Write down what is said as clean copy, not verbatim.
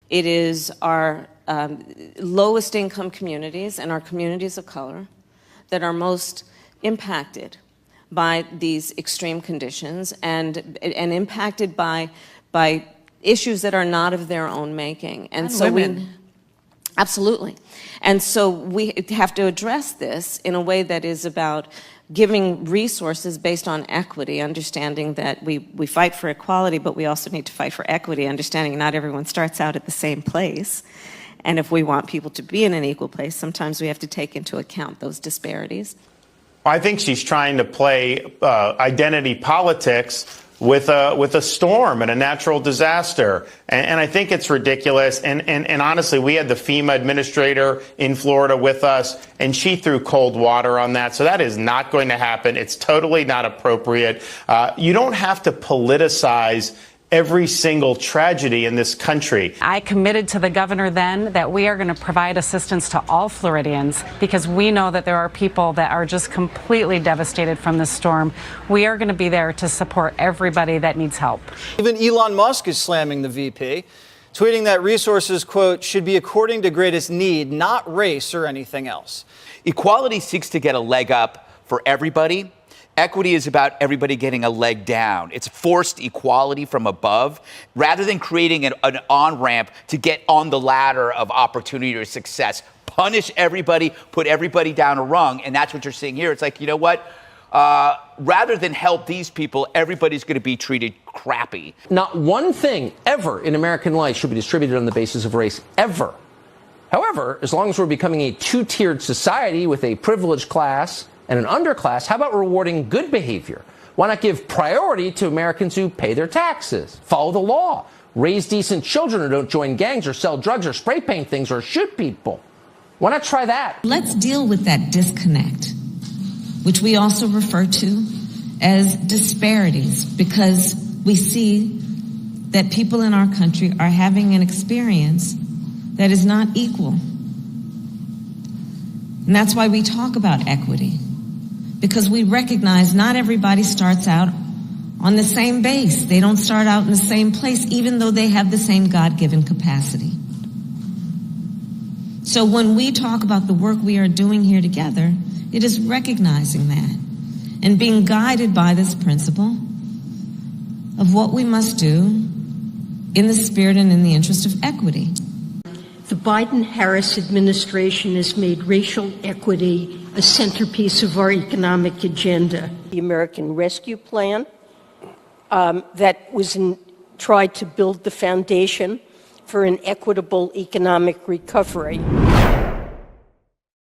It is our lowest income communities and our communities of color that are most impacted by these extreme conditions and impacted by issues that are not of their own making. And so women. Absolutely. And so we have to address this in a way that is about giving resources based on equity, understanding that we fight for equality, but we also need to fight for equity, understanding not everyone starts out at the same place. And if we want people to be in an equal place, sometimes we have to take into account those disparities. I think she's trying to play identity politics with a storm and a natural disaster. And I think it's ridiculous. And honestly, we had the FEMA administrator in Florida with us, and she threw cold water on that. So that is not going to happen. It's totally not appropriate. You don't have to politicize every single tragedy in this country. I committed to the governor then that we are going to provide assistance to all Floridians because we know that there are people that are just completely devastated from this storm. We are going to be there to support everybody that needs help. Even Elon Musk is slamming the VP, tweeting that resources, quote, should be according to greatest need, not race or anything else. Equality seeks to get a leg up for everybody. Equity is about everybody getting a leg down. It's forced equality from above rather than creating an on-ramp to get on the ladder of opportunity or success. Punish everybody, put everybody down a rung, and that's what you're seeing here. It's like, you know what? Rather than help these people, everybody's going to be treated crappy. Not one thing ever in American life should be distributed on the basis of race, ever. However, as long as we're becoming a two-tiered society with a privileged class and an underclass, how about rewarding good behavior? Why not give priority to Americans who pay their taxes, follow the law, raise decent children who don't join gangs or sell drugs or spray paint things or shoot people? Why not try that? Let's deal with that disconnect, which we also refer to as disparities, because we see that people in our country are having an experience that is not equal. And that's why we talk about equity, because we recognize not everybody starts out on the same base. They don't start out in the same place, even though they have the same God-given capacity. So when we talk about the work we are doing here together, it is recognizing that and being guided by this principle of what we must do in the spirit and in the interest of equity. The Biden-Harris administration has made racial equity a centerpiece of our economic agenda. The American Rescue Plan that was tried to build the foundation for an equitable economic recovery.